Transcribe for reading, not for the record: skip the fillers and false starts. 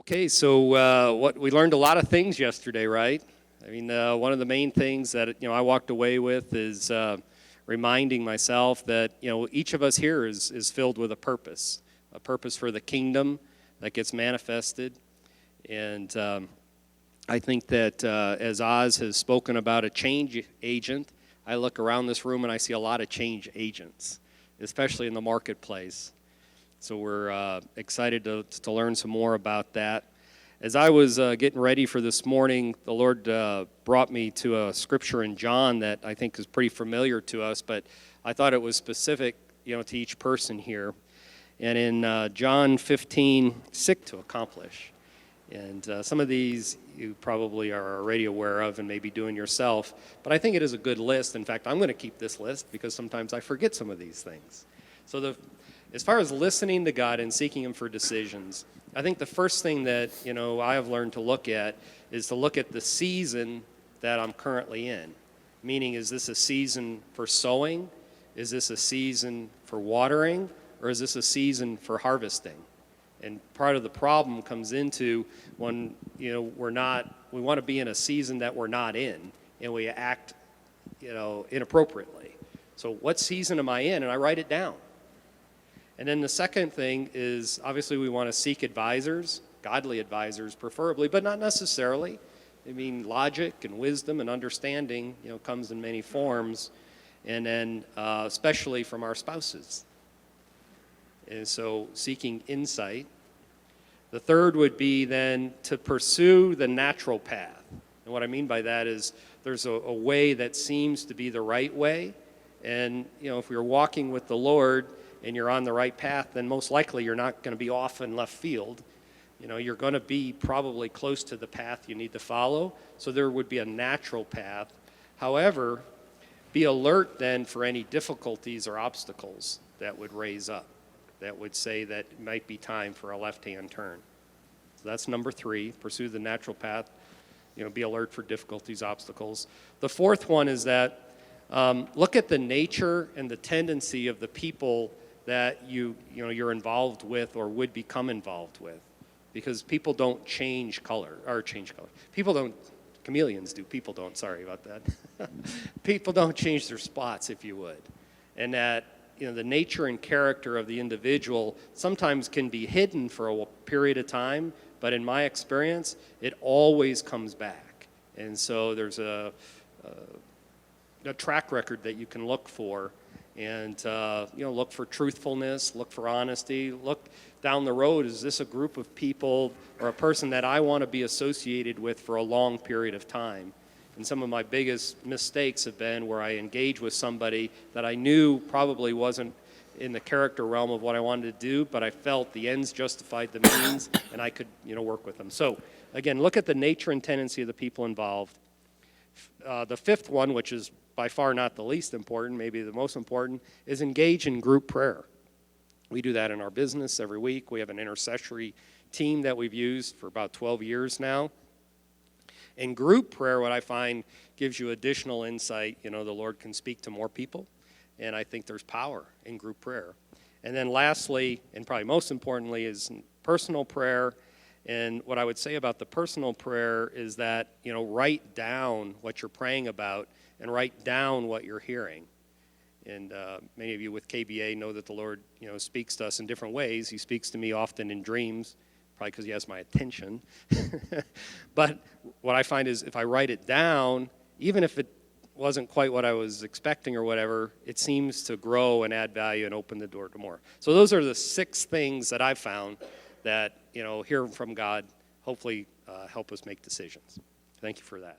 Okay, so what we learned a lot of things yesterday, right? I mean, one of the main things that I walked away with is reminding myself that each of us here is filled with a purpose for the kingdom that gets manifested, and I think that as Oz has spoken about a change agent, I look around this room and I see a lot of change agents, especially in the marketplace. So we're excited to learn some more about that. As I was getting ready for this morning, the Lord brought me to a scripture in John that I think is pretty familiar to us, but I thought it was specific, to each person here. And in John 15, seek to accomplish. And some of these you probably are already aware of and maybe doing yourself, but I think it is a good list. In fact, I'm going to keep this list because sometimes I forget some of these things. So as far as listening to God and seeking Him for decisions, I think the first thing that I have learned to look at is to look at the season that I'm currently in. Meaning, is this a season for sowing? Is this a season for watering? Or is this a season for harvesting? And part of the problem comes into when we want to be in a season that we're not in, and we act inappropriately. So what season am I in? And I write it down. And then the second thing is, obviously, we want to seek advisors, godly advisors preferably, but not necessarily. I mean, logic and wisdom and understanding, comes in many forms, and then especially from our spouses. And so seeking insight. The third would be then to pursue the natural path. And what I mean by that is there's a way that seems to be the right way. And, if you're walking with the Lord and you're on the right path, then most likely you're not going to be off in left field. You're going to be probably close to the path you need to follow. So there would be a natural path. However, be alert then for any difficulties or obstacles that would raise up, that would say that it might be time for a left-hand turn. So that's number 3, pursue the natural path, be alert for difficulties, obstacles. The fourth one is that look at the nature and the tendency of the people that you're involved with or would become involved with. Because people don't change color. People don't, chameleons do, people don't, sorry about that. People don't change their spots, if you would. And that the nature and character of the individual sometimes can be hidden for a period of time, but in my experience, it always comes back. And so there's a track record that you can look for, and look for truthfulness, look for honesty, look down the road, is this a group of people or a person that I want to be associated with for a long period of time? And some of my biggest mistakes have been where I engaged with somebody that I knew probably wasn't in the character realm of what I wanted to do, but I felt the ends justified the means, and I could work with them. So again, look at the nature and tendency of the people involved. The fifth one, which is by far not the least important, maybe the most important, is engage in group prayer. We do that in our business every week. We have an intercessory team that we've used for about 12 years now. In group prayer, what I find gives you additional insight. The Lord can speak to more people, and I think there's power in group prayer. And then lastly, and probably most importantly, is personal prayer. And what I would say about the personal prayer is that, write down what you're praying about and write down what you're hearing. And many of you with KBA know that the Lord, speaks to us in different ways. He speaks to me often in dreams, probably because He has my attention. But what I find is if I write it down, even if it wasn't quite what I was expecting or whatever, it seems to grow and add value and open the door to more. So those are the 6 things that I've found that, hearing from God, hopefully help us make decisions. Thank you for that.